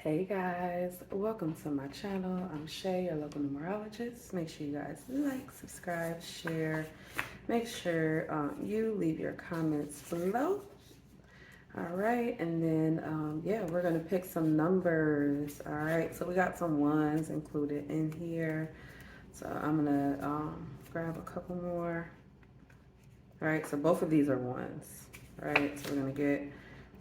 Hey guys, welcome to my channel. I'm Shay, your local numerologist. Make sure you guys like, subscribe, share. Make sure you leave your comments below. All right, and then yeah, we're gonna pick some numbers. All right, so we got some ones included in here. So I'm gonna grab a couple more. All right, so both of these are ones. All right, so we're gonna get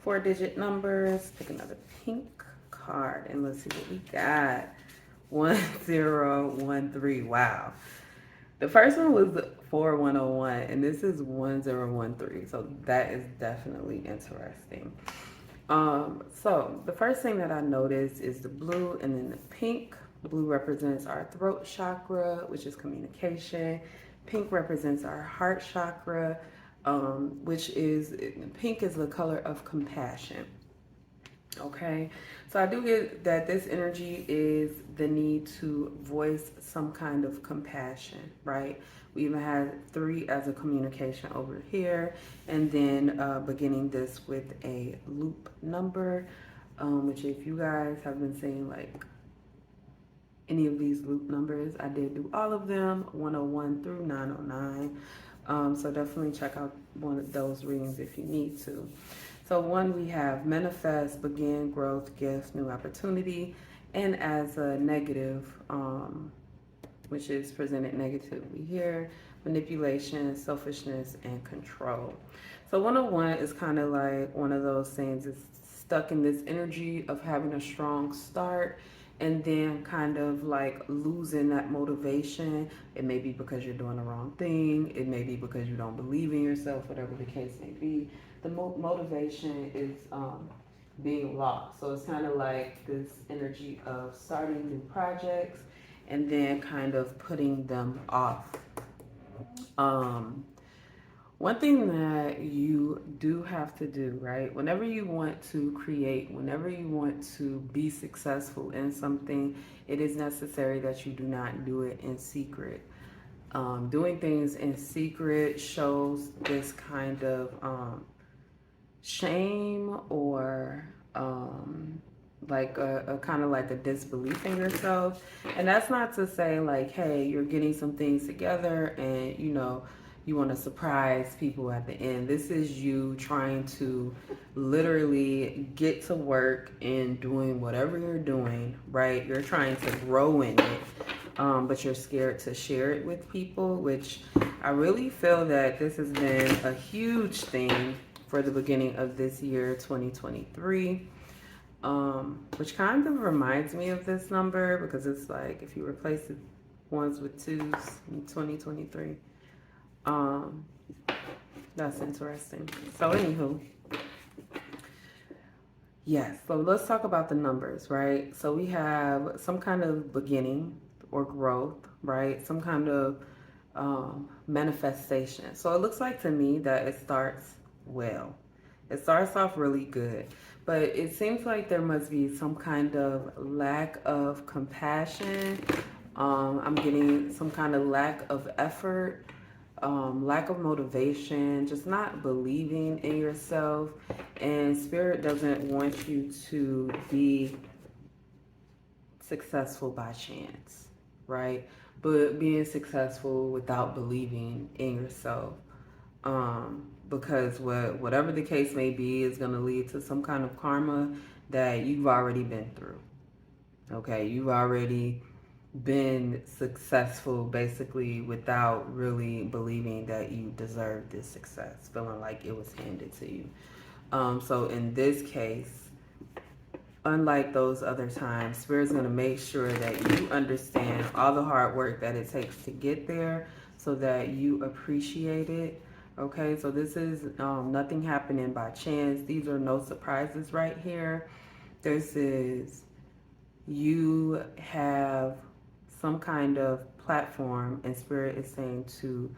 4-digit numbers. Pick another pink card and let's see what we got. 1013. Wow. The first one was 4101 and this is 1013. So that is definitely interesting. So the first thing that I noticed is the blue and then the pink. Blue represents our throat chakra, which is communication. Pink represents our heart chakra, which is, pink is the color of compassion. Okay, so I do get that this energy is the need to voice some kind of compassion, right? We even have 3 as a communication over here, and then beginning this with a loop number, which if you guys have been seeing like any of these loop numbers, I did do all of them, 101 through 909. So definitely check out one of those readings if you need to. So one, we have manifest, begin, growth, gift, new opportunity, and as a negative, which is presented negatively here, manipulation, selfishness, and control. So 101 is kind of like one of those things. It's stuck in this energy of having a strong start and then kind of like losing that motivation. It may be because you're doing the wrong thing. It may be because you don't believe in yourself, whatever the case may be. The motivation is being lost. So it's kind of like this energy of starting new projects and then kind of putting them off. One thing that you do have to do, right? Whenever you want to create, whenever you want to be successful in something, it is necessary that you do not do it in secret. Doing things in secret shows this kind of shame or like a kind of like a disbelief in yourself. And that's not to say like, hey, you're getting some things together and you want to surprise people at the end. This is you trying to literally get to work and doing whatever you're doing, right? You're trying to grow in it, but you're scared to share it with people, which I really feel that this has been a huge thing for the beginning of this year, 2023. Which kind of reminds me of this number because it's like if you replace the ones with twos in 2023. That's interesting. So anywho, yes, so let's talk about the numbers, right? So we have some kind of beginning or growth, right? Some kind of manifestation. So it looks like to me that it starts well. It starts off really good, but it seems like there must be some kind of lack of compassion. I'm getting some kind of lack of effort, lack of motivation, just not believing in yourself. And Spirit doesn't want you to be successful by chance, right? But being successful without believing in yourself. Because whatever the case may be is going to lead to some kind of karma that you've already been through. Okay, you've already been successful basically without really believing that you deserve this success, feeling like it was handed to you. So in this case, unlike those other times, Spirit's going to make sure that you understand all the hard work that it takes to get there so that you appreciate it. Okay, so this is nothing happening by chance. These are no surprises right here. This is you have some kind of platform and Spirit is saying to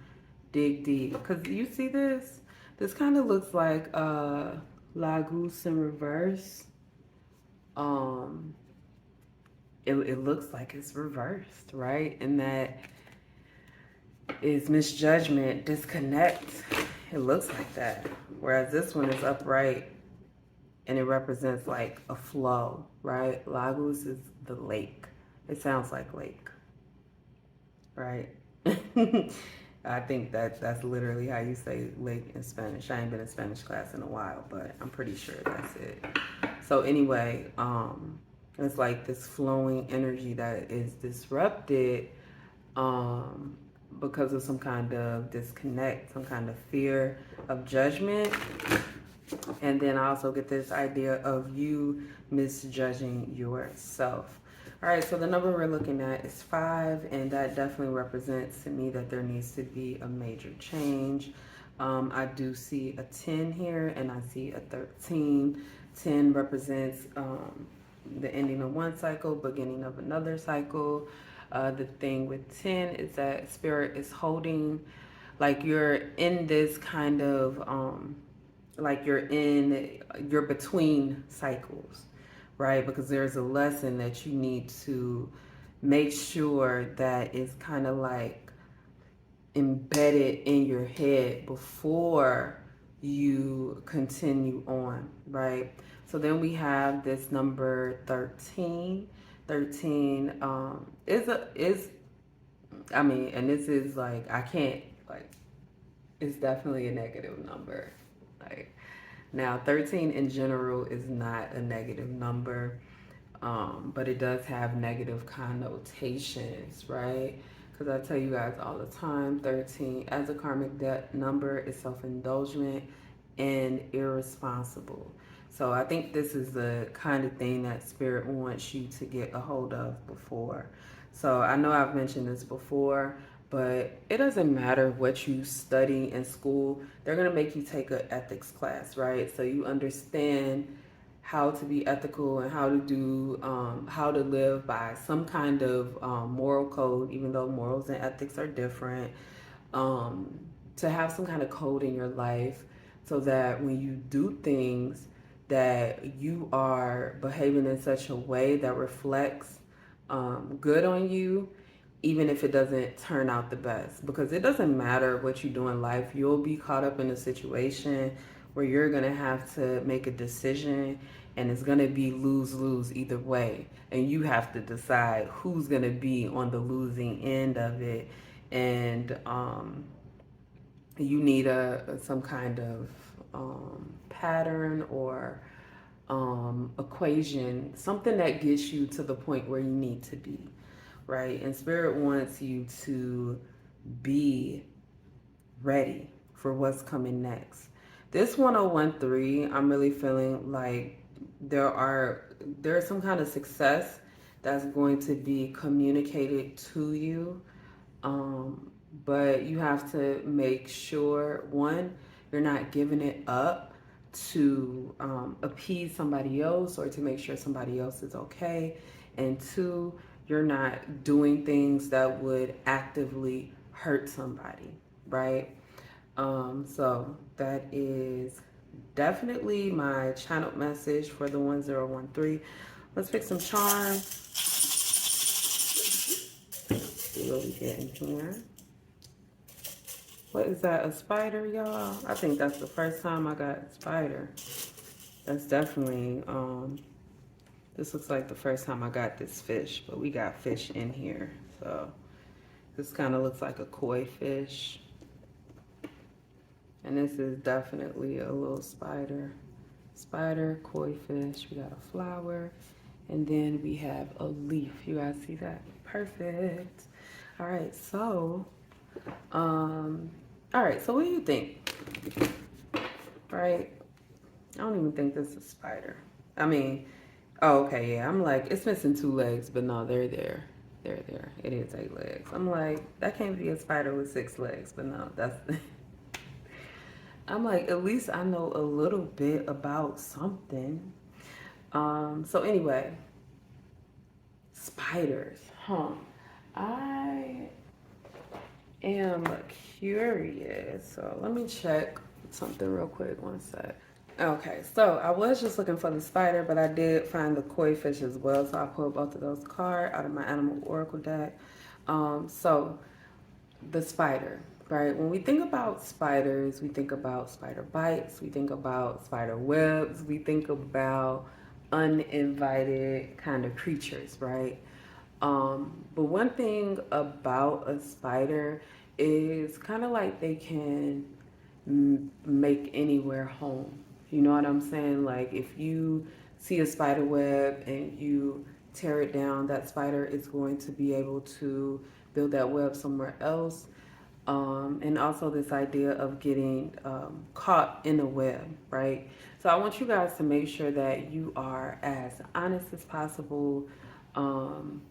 dig deep. Because you see this? This kind of looks like La Goose in reverse. It looks like it's reversed, right? And that is misjudgment, disconnect. It looks like that. Whereas this one is upright and it represents like a flow, right? Lagos is the lake. It sounds like lake, right? I think that's literally how you say lake in Spanish. I ain't been in Spanish class in a while, but I'm pretty sure that's it. So anyway, it's like this flowing energy that is disrupted um, because of some kind of disconnect, some kind of fear of judgment. And then I also get this idea of you misjudging yourself. All right, so the number we're looking at is 5, and that definitely represents to me that there needs to be a major change. I do see a 10 here, and I see a 13. 10 represents the ending of one cycle, beginning of another cycle. The thing with 10 is that spirit is holding, like you're in this kind of, like you're between cycles, right? Because there's a lesson that you need to make sure that is kind of like embedded in your head before you continue on, right? So then we have this number 13. 13 is I mean, and this is like, I can't, like, it's definitely a negative number. Like, now 13 in general is not a negative number, but it does have negative connotations, right? Because I tell you guys all the time, 13 as a karmic debt number is self-indulgent and irresponsible. So I think this is the kind of thing that spirit wants you to get a hold of before. So I know I've mentioned this before, but it doesn't matter what you study in school. They're going to make you take an ethics class, right? So you understand how to be ethical and how to do, how to live by some kind of moral code, even though morals and ethics are different. To have some kind of code in your life so that when you do things, that you are behaving in such a way that reflects good on you, even if it doesn't turn out the best. Because it doesn't matter what you do in life, you'll be caught up in a situation where you're going to have to make a decision, and it's going to be lose-lose either way. And you have to decide who's going to be on the losing end of it. And you need some kind of pattern or equation, something that gets you to the point where you need to be, right? And spirit wants you to be ready for what's coming next. This 1013, I'm really feeling like there's some kind of success that's going to be communicated to you. But you have to make sure, one, you're not giving it up to appease somebody else or to make sure somebody else is okay. And two, you're not doing things that would actively hurt somebody, right? So that is definitely my channel message for the 1013. Let's pick some charms. See what we get in here. What is that, a spider, y'all? I think that's the first time I got a spider. That's definitely, this looks like the first time I got this fish, but we got fish in here. So this kind of looks like a koi fish. And this is definitely a little spider. Spider, koi fish, we got a flower, and then we have a leaf. You guys see that? Perfect. All right, so, so what do you think? Right? I don't even think this is a spider. I mean, oh, okay, yeah. I'm like, it's missing 2 legs, but no, they're there. They're there. It is 8 legs. I'm like, that can't be a spider with 6 legs, but no, that's... I'm like, at least I know a little bit about something. So anyway, spiders, huh? I am curious. So let me check something real quick. One sec. Okay, so I was just looking for the spider, but I did find the koi fish as well. So I pulled both of those cards out of my animal oracle deck. So the spider. right? When we think about spiders, we think about spider bites, we think about spider webs, we think about uninvited kind of creatures, right? But one thing about a spider is kind of like they can make anywhere home. You know what I'm saying? Like if you see a spider web and you tear it down, that spider is going to be able to build that web somewhere else. And also this idea of getting caught in a web, right? So I want you guys to make sure that you are as honest as possible. Um,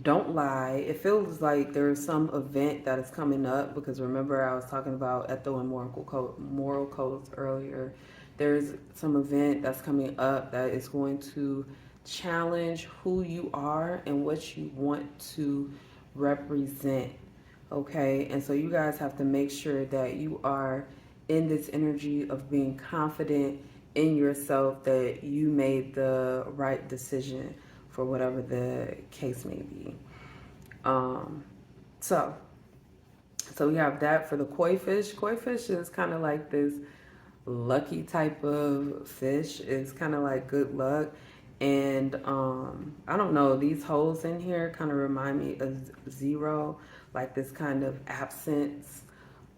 don't lie. It feels like there's some event that is coming up because remember I was talking about ethical and moral codes earlier. There's some event that's coming up that is going to challenge who you are and what you want to represent. Okay, and so you guys have to make sure that you are in this energy of being confident in yourself that you made the right decision for whatever the case may be. Um, so, so we have that for the koi fish. Koi fish is kind of like this lucky type of fish. It's kind of like good luck. And I don't know, these holes in here kind of remind me of zero, like this kind of absence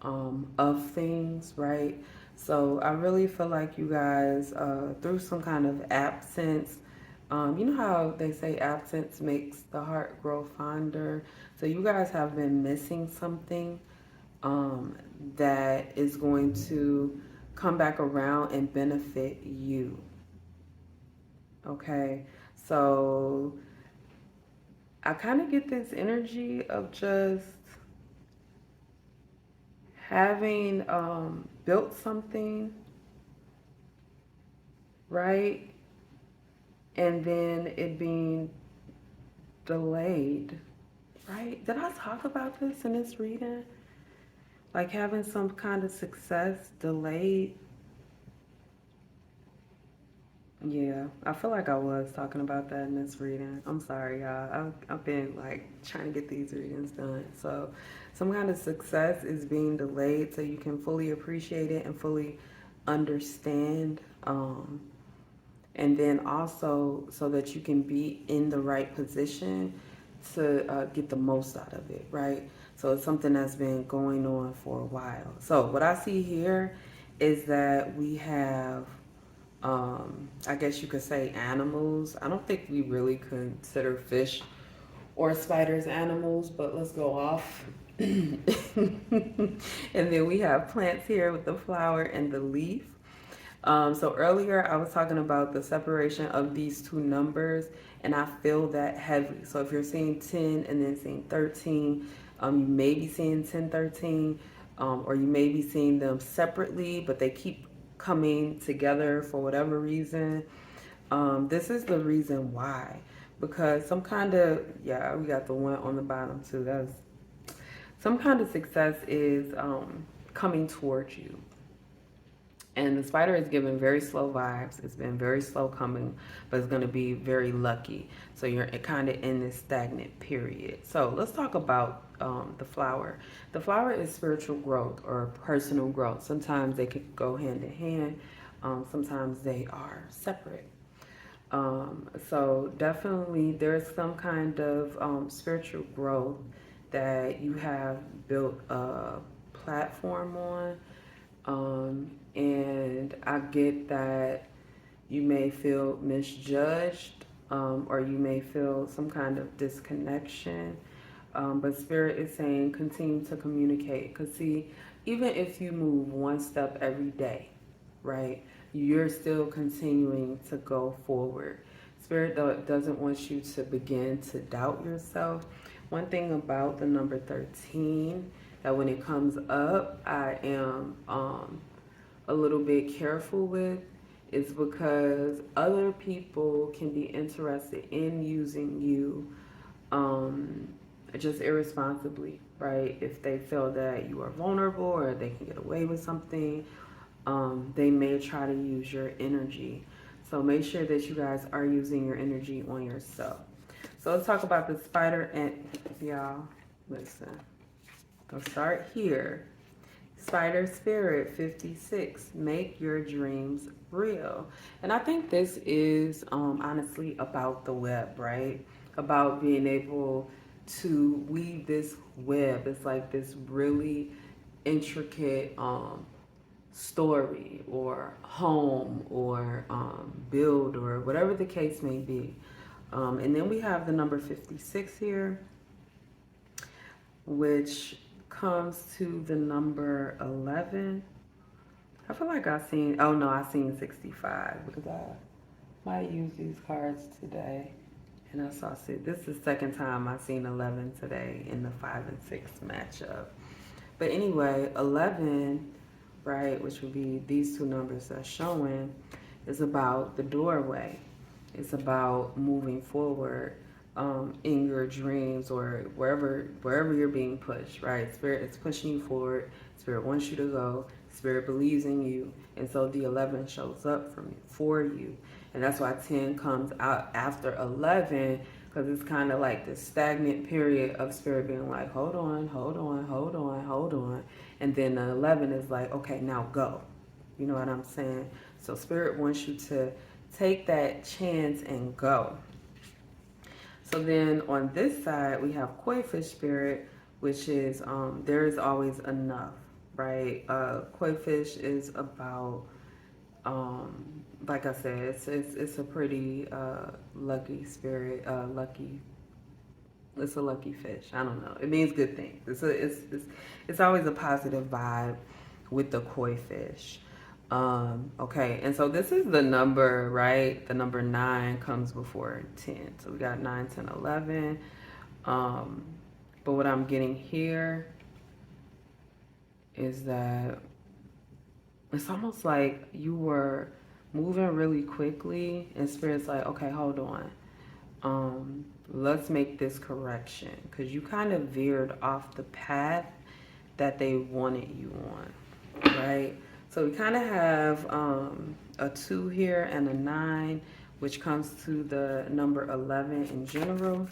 of things, right? So I really feel like you guys, through some kind of absence, you know how they say absence makes the heart grow fonder? So you guys have been missing something that is going to come back around and benefit you. Okay, so I kind of get this energy of just having built something, right? And then it being delayed, right? Did I talk about this in this reading? Like having some kind of success delayed. Yeah, I feel like I was talking about that in this reading. I'm sorry, y'all. I've been like trying to get these readings done. So, some kind of success is being delayed so you can fully appreciate it and fully understand. And then also so that you can be in the right position to get the most out of it, right? So, it's something that's been going on for a while. So, what I see here is that we have I guess you could say animals. I don't think we really consider fish or spiders animals, but let's go off. And then we have plants here with the flower and the leaf. So earlier I was talking about the separation of these two numbers, and I feel that heavy. So if you're seeing 10 and then seeing 13, you may be seeing 10, 13, or you may be seeing them separately, but they keep coming together for whatever reason. This is the reason why. Because some kind of, yeah, we got the one on the bottom too. That's some kind of success is coming towards you. And the spider is giving very slow vibes. It's been very slow coming, but it's going to be very lucky. So you're kind of in this stagnant period. So let's talk about the flower. The flower is spiritual growth or personal growth. Sometimes they could go hand in hand. Sometimes they are separate. So definitely there's some kind of spiritual growth that you have built a platform on. And I get that you may feel misjudged, or you may feel some kind of disconnection. But Spirit is saying continue to communicate. Because, see, even if you move one step every day, right, you're still continuing to go forward. Spirit doesn't want you to begin to doubt yourself. One thing about the number 13, that when it comes up, I am a little bit careful with, is because other people can be interested in using you just irresponsibly, right? If they feel that you are vulnerable or they can get away with something, they may try to use your energy. So make sure that you guys are using your energy on yourself. So let's talk about the spider and y'all, listen. I'll start here. Spider Spirit 56, make your dreams real. And I think this is honestly about the web, right? About being able to weave this web. It's like this really intricate story or home or build or whatever the case may be. And then we have the number 56 here, which comes to the number 11. I feel like oh no, I seen 65 because I might use these cards today. And I saw six. This is the second time I've seen 11 today in the 5 and 6 matchup. But anyway, 11, right, which would be these two numbers that's showing, is about the doorway. It's about moving forward in your dreams or wherever you're being pushed, right? Spirit is pushing you forward. Spirit wants you to go. Spirit believes in you. And so the 11 shows up for you. And that's why 10 comes out after 11, because it's kind of like this stagnant period of Spirit being like, hold on, hold on, hold on, hold on. And then the 11 is like, okay, now go. You know what I'm saying? So Spirit wants you to take that chance and go. So then on this side, we have Koi Fish Spirit, which is there is always enough, right? Koi Fish is about, like I said, it's a pretty lucky spirit, it's a lucky fish. I don't know. It means good things. It's always a positive vibe with the koi fish. Okay, and so this is the number, right? The number 9 comes before 10. So we got 9, 10, 11. But what I'm getting here is that it's almost like you were moving really quickly and Spirit's like, okay, hold on. Let's make this correction, because you kind of veered off the path that they wanted you on, right? So we kind of have a 2 here and a 9, which comes to the number 11 in general.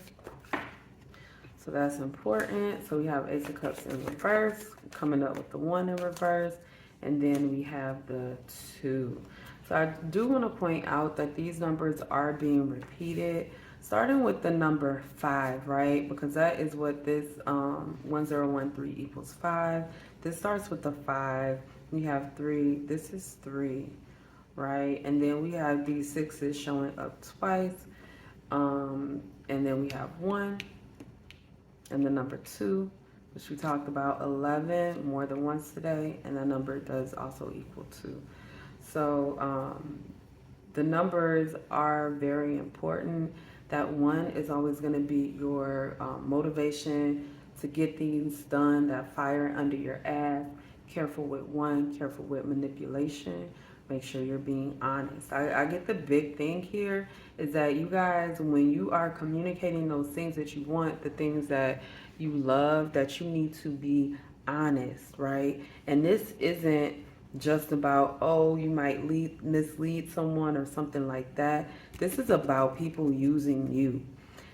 So that's important. So we have Ace of Cups in reverse, coming up with the 1 in reverse, and then we have the 2. So I do want to point out that these numbers are being repeated, starting with the number 5, right? Because that is what this 1013 equals 5. This starts with the 5. We have 3. This is 3, right? And then we have these 6s showing up twice. And then we have 1 and the number 2, which we talked about, 11 more than once today, and that number does also equal 2. So the numbers are very important. That 1 is always going to be your motivation to get things done, that fire under your ass. Careful with 1, careful with manipulation. Make sure you're being honest. I get the big thing here is that you guys, when you are communicating those things that you want, the things that you love, that you need to be honest, right? And this isn't just about, oh, you might mislead someone or something like that. This is about people using you.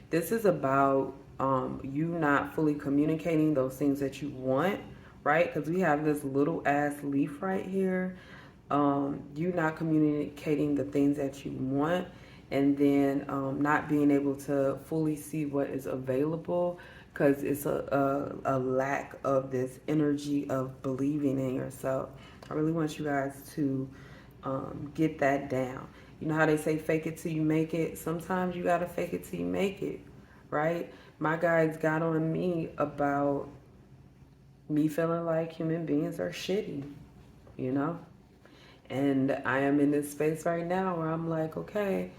This is about you not fully communicating those things that you want, right? Because we have this little ass leaf right here. You not communicating the things that you want, and then not being able to fully see what is available, because it's a lack of this energy of believing in yourself. I really want you guys to get that down. You know how they say fake it till you make it? Sometimes you gotta fake it till you make it, right? My guys got on me about me feeling like human beings are shitty, you know? And I am in this space right now where I'm like, okay,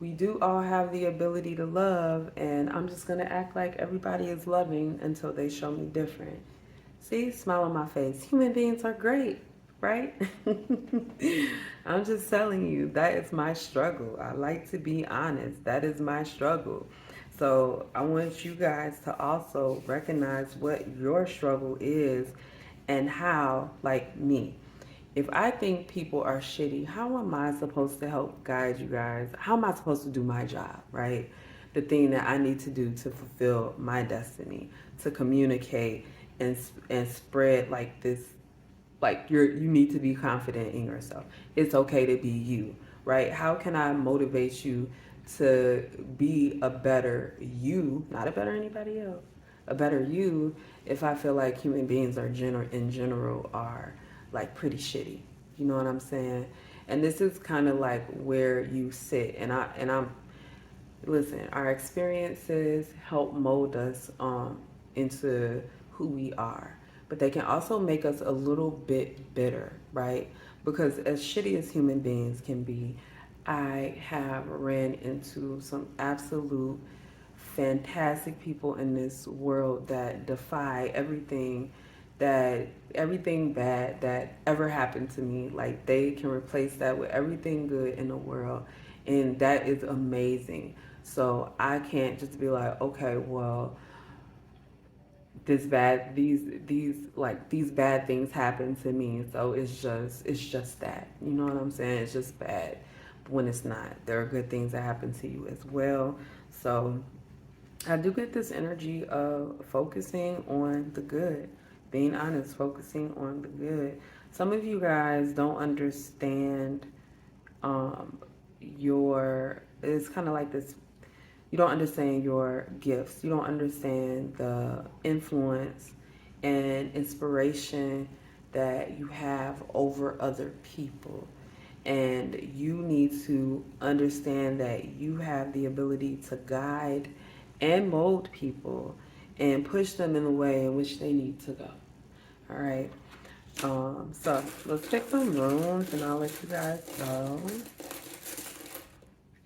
we do all have the ability to love, and I'm just gonna act like everybody is loving until they show me different. See, smile on my face. Human beings are great, right? I'm just telling you, that is my struggle. I like to be honest. That is my struggle. So I want you guys to also recognize what your struggle is and how, like me. If I think people are shitty, how am I supposed to help guide you guys? How am I supposed to do my job, right? The thing that I need to do to fulfill my destiny, to communicate and spread like this, like you need to be confident in yourself. It's okay to be you, right? How can I motivate you to be a better you, not a better anybody else, a better you, if I feel like human beings are in general are like pretty shitty? You know what I'm saying? And this is kind of like where you sit, and I'm listen, our experiences help mold us into who we are, but they can also make us a little bit bitter, right? Because as shitty as human beings can be, I have ran into some absolute fantastic people in this world that defy everything bad that ever happened to me. Like they can replace that with everything good in the world, and that is amazing. So I can't just be like, okay, well, these bad things happen to me, so it's just that. You know what I'm saying? It's just bad. But when it's not, there are good things that happen to you as well. So I do get this energy of focusing on the good, being honest, focusing on the good. Some of you guys don't understand um, it's kind of like this, you don't understand your gifts, you don't understand the influence and inspiration that you have over other people. And you need to understand that you have the ability to guide and mold people and push them in the way in which they need to go. All right. So let's pick some runes and I'll let you guys go.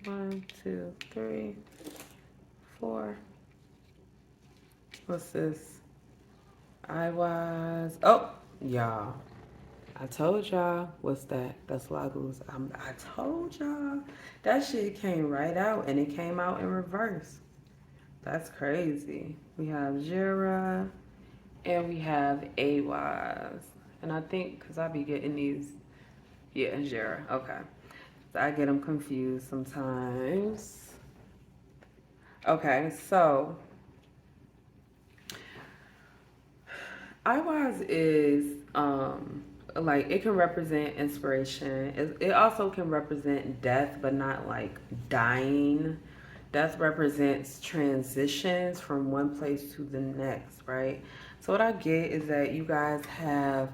1, 2, 3, 4. What's this? I was. Oh, y'all. I told y'all. What's that? That's Lagos. I told y'all. That shit came right out and it came out in reverse. That's crazy. We have Jira and we have Awaz. And I think, because I be getting these. Yeah, Jira. Okay. So I get them confused sometimes. Okay, so Eyewise is like it can represent inspiration. It also can represent death, but not like dying. Death represents transitions from one place to the next, right? So what I get is that you guys have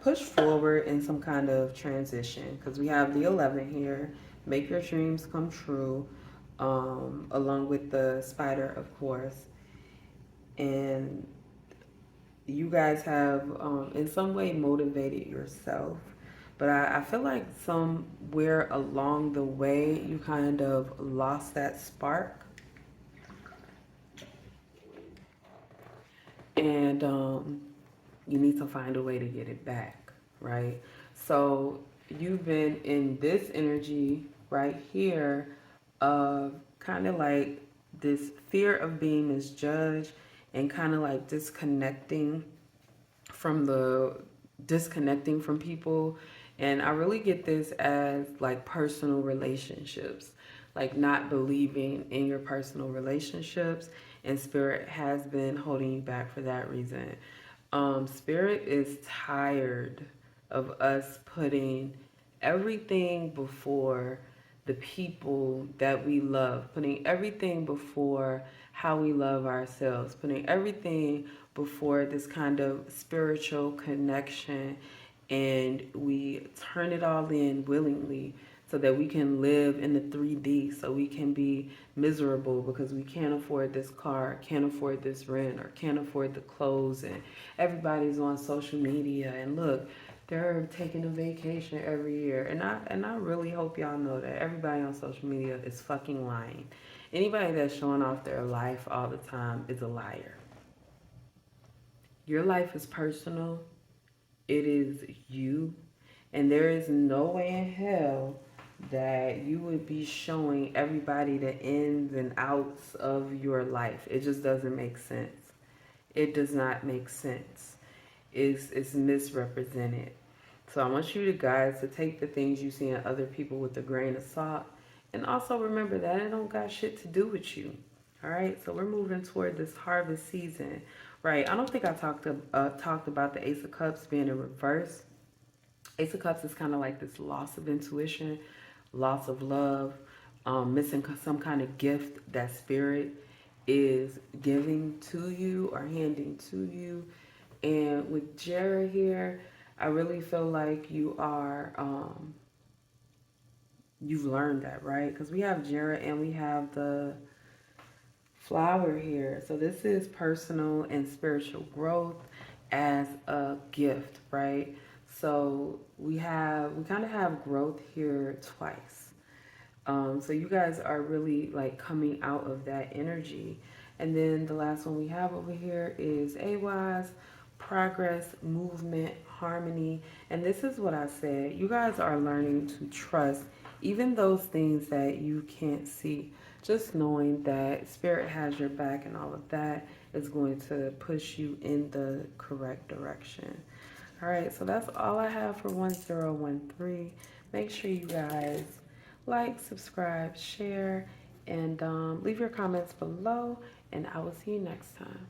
pushed forward in some kind of transition because we have the 11 here. Make your dreams come true, along with the spider, of course. And you guys have in some way motivated yourself, but I feel like somewhere along the way you kind of lost that spark, and you need to find a way to get it back, right? So you've been in this energy right here of kind of like this fear of being misjudged and kind of like from the disconnecting from people. And I really get this as like personal relationships, like not believing in your personal relationships, and spirit has been holding you back for that reason. Spirit is tired of us putting everything before the people that we love, putting everything before how we love ourselves, putting everything before this kind of spiritual connection, and we turn it all in willingly so that we can live in the 3D, so we can be miserable because we can't afford this car, can't afford this rent, or can't afford the clothes, and everybody's on social media and look, they're taking a vacation every year. And I really hope y'all know that everybody on social media is fucking lying. Anybody that's showing off their life all the time is a liar. Your life is personal. It is you. And there is no way in hell that you would be showing everybody the ins and outs of your life. It just doesn't make sense. It does not make sense. It's misrepresented. So I want you guys to take the things you see in other people with a grain of salt, and also remember that it don't got shit to do with you. All right, so we're moving toward this harvest season, right? I don't think I talked about the Ace of Cups being in reverse. Ace of Cups is kind of like this loss of intuition, loss of love, missing some kind of gift that spirit is giving to you or handing to you. And with Jera here, I really feel like you've learned that, right? Because we have Jera and we have the flower here. So this is personal and spiritual growth as a gift, right? So we kind of have growth here twice. So you guys are really like coming out of that energy. And then the last one we have over here is AWise, progress, movement, harmony. And this is what I said. You guys are learning to trust even those things that you can't see. Just knowing that spirit has your back and all of that is going to push you in the correct direction. All right, so that's all I have for 1013. Make sure you guys like, subscribe, share, and leave your comments below, and I will see you next time.